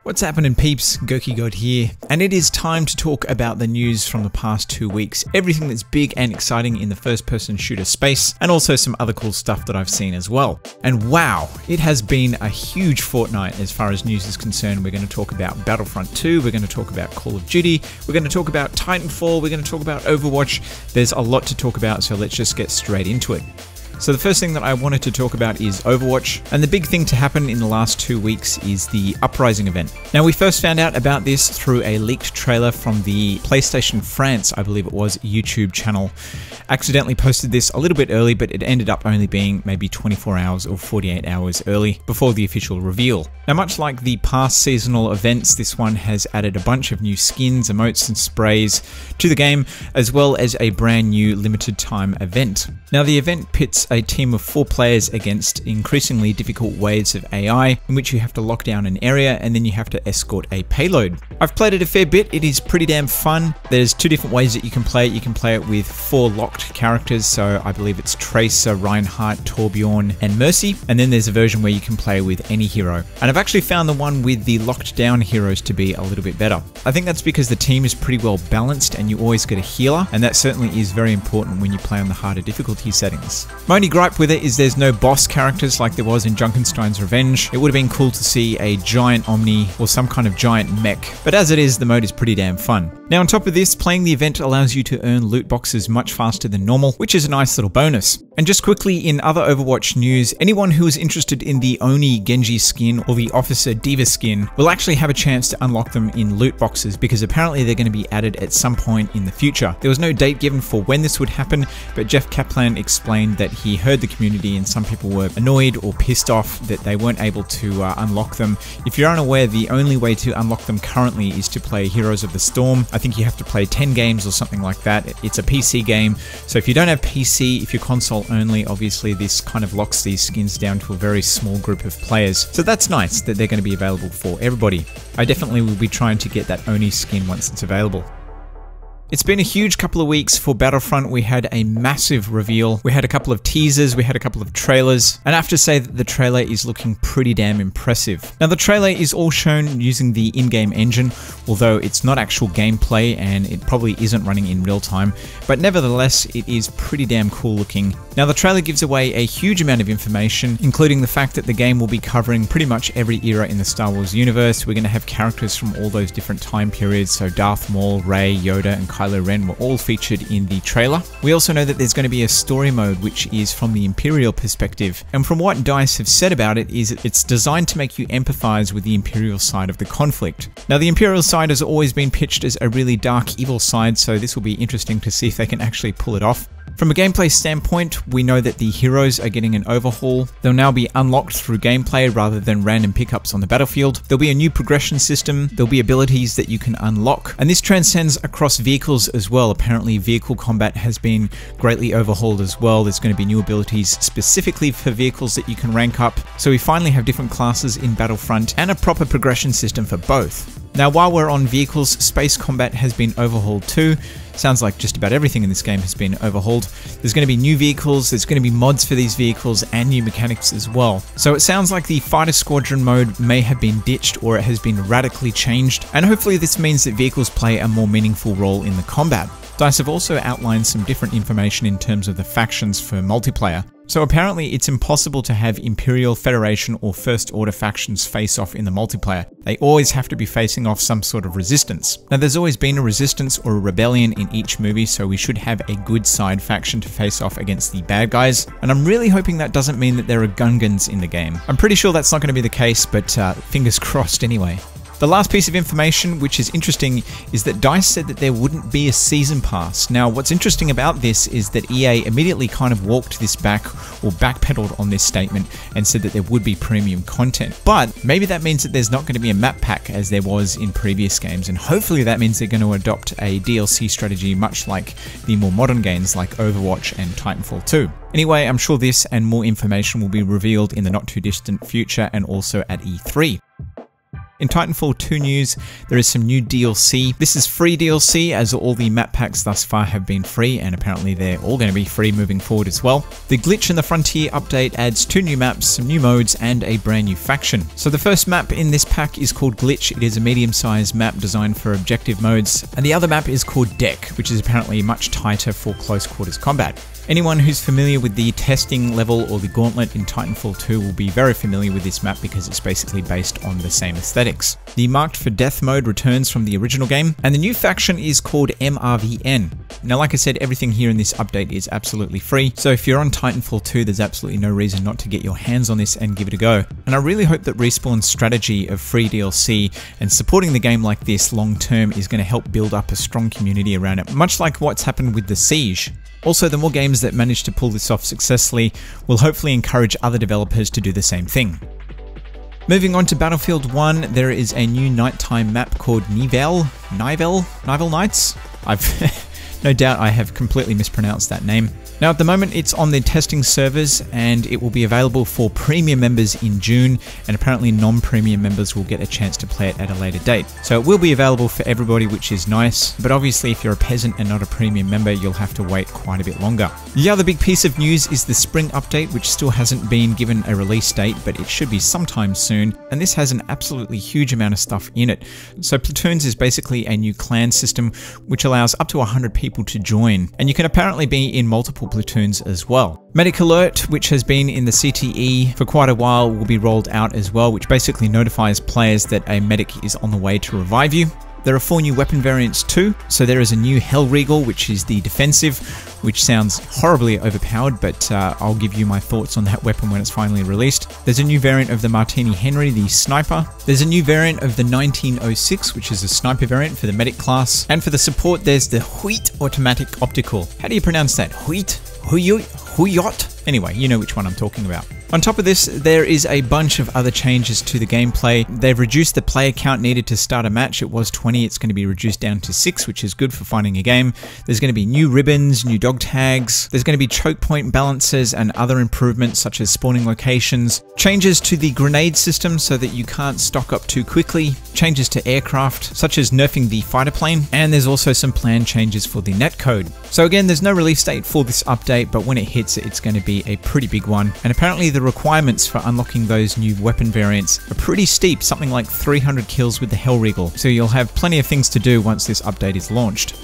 What's happening, peeps? goukigod here, and it is time to talk about the news from the past 2 weeks. Everything that's big and exciting in the first-person shooter space, and also some other cool stuff that I've seen as well. And wow, it has been a huge fortnight as far as news is concerned. We're going to talk about Battlefront 2, we're going to talk about Call of Duty, we're going to talk about Titanfall, we're going to talk about Overwatch. There's a lot to talk about, so let's just get straight into it. So the first thing that I wanted to talk about is Overwatch, and the big thing to happen in the last 2 weeks is the Uprising event. Now, we first found out about this through a leaked trailer from the PlayStation France, I believe it was, YouTube channel. Accidentally posted this a little bit early, but it ended up only being maybe 24 hours or 48 hours early before the official reveal. Now, much like the past seasonal events, this one has added a bunch of new skins, emotes and sprays to the game, as well as a brand new limited time event. Now, the event pits a team of 4 players against increasingly difficult waves of AI in which you have to lock down an area and then you have to escort a payload. I've played it a fair bit, it is pretty damn fun. There's 2 different ways that you can play it. You can play it with 4 locked characters, so I believe it's Tracer, Reinhardt, Torbjorn and Mercy, and then there's a version where you can play with any hero. And I've actually found the one with the locked down heroes to be a little bit better. I think that's because the team is pretty well balanced and you always get a healer, and that certainly is very important when you play on the harder difficulty settings. My only gripe with it is there's no boss characters like there was in Junkenstein's Revenge. It would have been cool to see a giant Omni or some kind of giant mech, but as it is, the mode is pretty damn fun. Now, on top of this, playing the event allows you to earn loot boxes much faster than normal, which is a nice little bonus. And just quickly, in other Overwatch news, anyone who is interested in the Oni Genji skin or the Officer Diva skin will actually have a chance to unlock them in loot boxes, because apparently they're going to be added at some point in the future. There was no date given for when this would happen, but Jeff Kaplan explained that he heard the community and some people were annoyed or pissed off that they weren't able to unlock them. If you're unaware, the only way to unlock them currently is to play Heroes of the Storm. I think you have to play 10 games or something like that. It's a PC game, so if you don't have PC, if you're console only, obviously this kind of locks these skins down to a very small group of players. So that's nice that they're going to be available for everybody. I definitely will be trying to get that Oni skin once it's available. It's been a huge couple of weeks for Battlefront. We had a massive reveal. We had a couple of teasers, we had a couple of trailers, and I have to say that the trailer is looking pretty damn impressive. Now, the trailer is all shown using the in-game engine, although it's not actual gameplay and it probably isn't running in real time, but nevertheless, it is pretty damn cool looking. Now, the trailer gives away a huge amount of information, including the fact that the game will be covering pretty much every era in the Star Wars universe. We're going to have characters from all those different time periods, so Darth Maul, Rey, Yoda, and Kylo Ren were all featured in the trailer. We also know that there's going to be a story mode which is from the Imperial perspective, and from what DICE have said about it is it's designed to make you empathize with the Imperial side of the conflict. Now, the Imperial side has always been pitched as a really dark, evil side, so this will be interesting to see if they can actually pull it off. From a gameplay standpoint, we know that the heroes are getting an overhaul. They'll now be unlocked through gameplay rather than random pickups on the battlefield. There'll be a new progression system, there'll be abilities that you can unlock, and this transcends across vehicles as well. Apparently, vehicle combat has been greatly overhauled as well. There's going to be new abilities specifically for vehicles that you can rank up. So we finally have different classes in Battlefront and a proper progression system for both. Now, while we're on vehicles, space combat has been overhauled too. Sounds like just about everything in this game has been overhauled. There's going to be new vehicles, there's going to be mods for these vehicles, and new mechanics as well. So it sounds like the Fighter Squadron mode may have been ditched, or it has been radically changed, and hopefully this means that vehicles play a more meaningful role in the combat. DICE have also outlined some different information in terms of the factions for multiplayer. So apparently it's impossible to have Imperial, Federation or First Order factions face off in the multiplayer. They always have to be facing off some sort of resistance. Now, there's always been a resistance or a rebellion in each movie, so we should have a good side faction to face off against the bad guys, and I'm really hoping that doesn't mean that there are Gungans in the game. I'm pretty sure that's not going to be the case, but fingers crossed anyway. The last piece of information, which is interesting, is that DICE said that there wouldn't be a season pass. Now, what's interesting about this is that EA immediately kind of walked this back, or backpedaled on this statement, and said that there would be premium content. But maybe that means that there's not going to be a map pack as there was in previous games, and hopefully that means they're going to adopt a DLC strategy much like the more modern games like Overwatch and Titanfall 2. Anyway, I'm sure this and more information will be revealed in the not too distant future and also at E3. In Titanfall 2 news, there is some new DLC. This is free DLC, as all the map packs thus far have been free, and apparently they're all going to be free moving forward as well. The Glitch in the Frontier update adds 2 new maps, some new modes, and a brand new faction. So the first map in this pack is called Glitch. It is a medium-sized map designed for objective modes, and the other map is called Deck, which is apparently much tighter for close quarters combat. Anyone who's familiar with the testing level or the gauntlet in Titanfall 2 will be very familiar with this map because it's basically based on the same aesthetics. The Marked for Death mode returns from the original game, and the new faction is called MRVN. Now, like I said, everything here in this update is absolutely free, so if you're on Titanfall 2, there's absolutely no reason not to get your hands on this and give it a go. And I really hope that Respawn's strategy of free DLC and supporting the game like this long term is going to help build up a strong community around it, much like what's happened with The Siege. Also, the more games that manage to pull this off successfully will hopefully encourage other developers to do the same thing. Moving on to Battlefield 1, there is a new nighttime map called Nivel Nights? I've no doubt I have completely mispronounced that name. Now, at the moment, it's on the testing servers, and it will be available for premium members in June, and apparently non-premium members will get a chance to play it at a later date. So it will be available for everybody, which is nice, but obviously if you're a peasant and not a premium member, you'll have to wait quite a bit longer. The other big piece of news is the spring update, which still hasn't been given a release date, but it should be sometime soon, and this has an absolutely huge amount of stuff in it. So Platoons is basically a new clan system, which allows up to 100 people to join, and you can apparently be in multiple platoons as well. Medic Alert, which has been in the CTE for quite a while, will be rolled out as well, which basically notifies players that a medic is on the way to revive you. There are 4 new weapon variants too. So there is a new Hellriegel, which is the defensive, which sounds horribly overpowered, but I'll give you my thoughts on that weapon when it's finally released. There's a new variant of the Martini Henry, the sniper. There's a new variant of the 1906, which is a sniper variant for the medic class. And for the support, there's the Wheat automatic optical. How do you pronounce that? Wheat? Huyot? Anyway, you know which one I'm talking about. On top of this, there is a bunch of other changes to the gameplay. They've reduced the player count needed to start a match. It was 20, it's going to be reduced down to 6, which is good for finding a game. There's going to be new ribbons, new dog tags. There's going to be choke point balances and other improvements such as spawning locations. Changes to the grenade system so that you can't stock up too quickly. Changes to aircraft, such as nerfing the fighter plane. And there's also some planned changes for the netcode. So again, there's no release date for this update, but when it hits, it's going to be a pretty big one. And apparently the requirements for unlocking those new weapon variants are pretty steep, something like 300 kills with the Hellriegel. So you'll have plenty of things to do once this update is launched.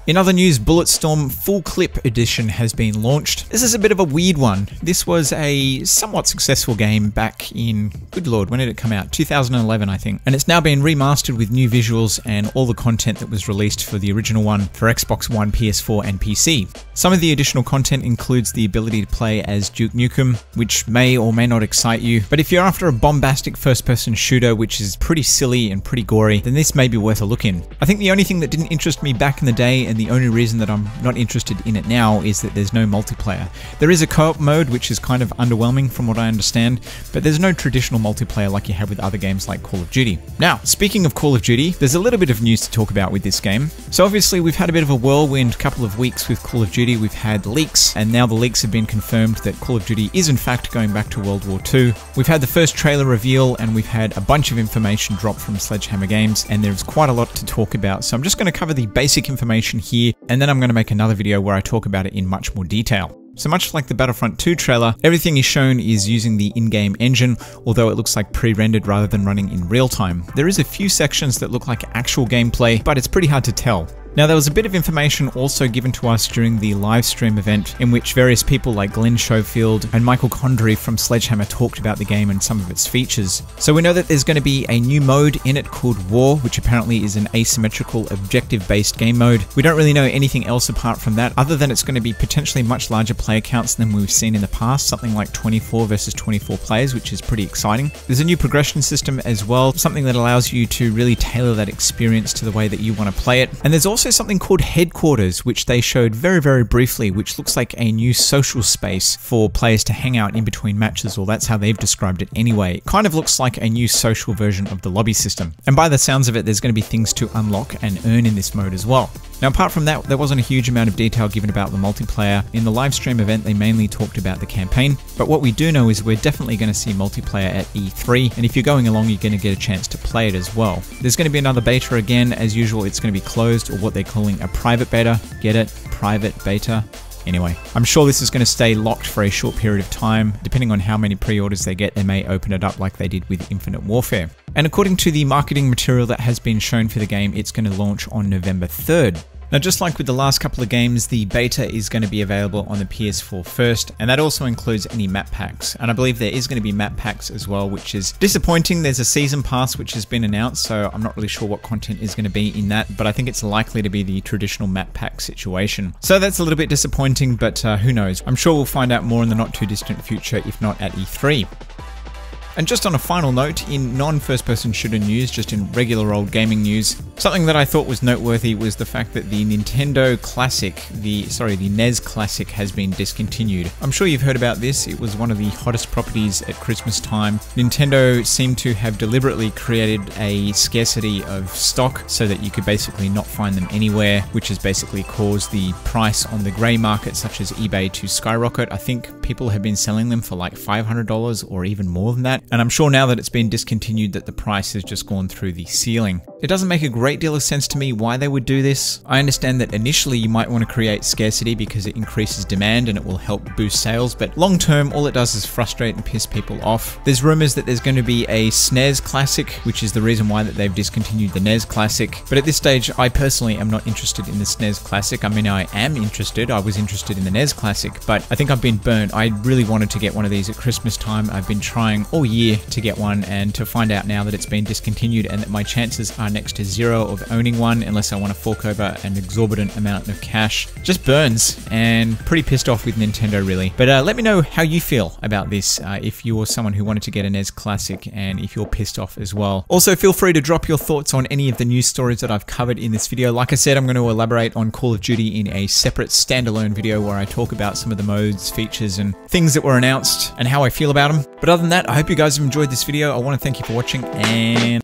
In other news, BULLETSTORM Full Clip Edition has been launched. This is a bit of a weird one. This was a somewhat successful game back in, good lord, when did it come out? 2011, I think. And it's now been remastered with new visuals and all the content that was released for the original one for Xbox One, PS4, and PC. Some of the additional content includes the ability to play as Duke Nukem, which may or may not excite you. But if you're after a bombastic first-person shooter, which is pretty silly and pretty gory, then this may be worth a look in. I think the only thing that didn't interest me back in the day, and the only reason that I'm not interested in it now, is that there's no multiplayer. There is a co-op mode, which is kind of underwhelming from what I understand, but there's no traditional multiplayer like you have with other games like Call of Duty. Now, speaking of Call of Duty, there's a little bit of news to talk about with this game. So obviously we've had a bit of a whirlwind couple of weeks with Call of Duty. We've had leaks, and now the leaks have been confirmed that Call of Duty is in fact going back to World War II. We've had the first trailer reveal, and we've had a bunch of information drop from Sledgehammer Games, and there's quite a lot to talk about. So I'm just going to cover the basic information here, and then I'm going to make another video where I talk about it in much more detail. So much like the Battlefront 2 trailer, everything is shown is using the in-game engine, although it looks like pre-rendered rather than running in real time. There is a few sections that look like actual gameplay, but it's pretty hard to tell. Now, there was a bit of information also given to us during the live stream event in which various people like Glenn Schofield and Michael Condry from Sledgehammer talked about the game and some of its features. So we know that there's going to be a new mode in it called War, which apparently is an asymmetrical objective-based game mode. We don't really know anything else apart from that, other than it's going to be potentially much larger player counts than we've seen in the past, something like 24 versus 24 players, which is pretty exciting. There's a new progression system as well, something that allows you to really tailor that experience to the way that you want to play it. And there's also also something called Headquarters, which they showed very, very briefly, which looks like a new social space for players to hang out in between matches, or that's how they've described it anyway. It kind of looks like a new social version of the lobby system. And by the sounds of it, there's going to be things to unlock and earn in this mode as well. Now, apart from that, there wasn't a huge amount of detail given about the multiplayer. In the live stream event, they mainly talked about the campaign, but what we do know is we're definitely going to see multiplayer at E3, and if you're going along, you're going to get a chance to play it as well. There's going to be another beta again. As usual, it's going to be closed, or what they're calling a private beta. Get it? Private beta. Anyway, I'm sure this is going to stay locked for a short period of time. Depending on how many pre-orders they get, they may open it up like they did with Infinite Warfare. And according to the marketing material that has been shown for the game, it's going to launch on November 3rd. Now, just like with the last couple of games, the beta is going to be available on the PS4 first, and that also includes any map packs. And I believe there is going to be map packs as well, which is disappointing. There's a season pass which has been announced, so I'm not really sure what content is going to be in that, but I think it's likely to be the traditional map pack situation. So that's a little bit disappointing, but who knows? I'm sure we'll find out more in the not too distant future, if not at E3. And just on a final note, in non-first person shooter news, just in regular old gaming news, something that I thought was noteworthy was the fact that the Nintendo Classic, the NES Classic has been discontinued. I'm sure you've heard about this. It was one of the hottest properties at Christmas time. Nintendo seemed to have deliberately created a scarcity of stock so that you could basically not find them anywhere, which has basically caused the price on the grey market, such as eBay, to skyrocket. I think people have been selling them for like $500 or even more than that. And I'm sure now that it's been discontinued that the price has just gone through the ceiling. It doesn't make a great deal of sense to me why they would do this. I understand that initially you might want to create scarcity because it increases demand and it will help boost sales, but long term all it does is frustrate and piss people off. There's rumors that there's going to be a SNES Classic, which is the reason why that they've discontinued the NES Classic. But at this stage, I personally am not interested in the SNES Classic. I mean, I am interested. I was interested in the NES Classic, but I think I've been burnt. I really wanted to get one of these at Christmas time. I've been trying all year to get one, and to find out now that it's been discontinued and that my chances are next to zero of owning one unless I want to fork over an exorbitant amount of cash just burns, and pretty pissed off with Nintendo really. But let me know how you feel about this, if you're someone who wanted to get a NES Classic and if you're pissed off as well. Also, feel free to drop your thoughts on any of the news stories that I've covered in this video. Like I said, I'm going to elaborate on Call of Duty in a separate standalone video where I talk about some of the modes, features, and things that were announced and how I feel about them. But other than that, I hope you guys have enjoyed this video. I want to thank you for watching, and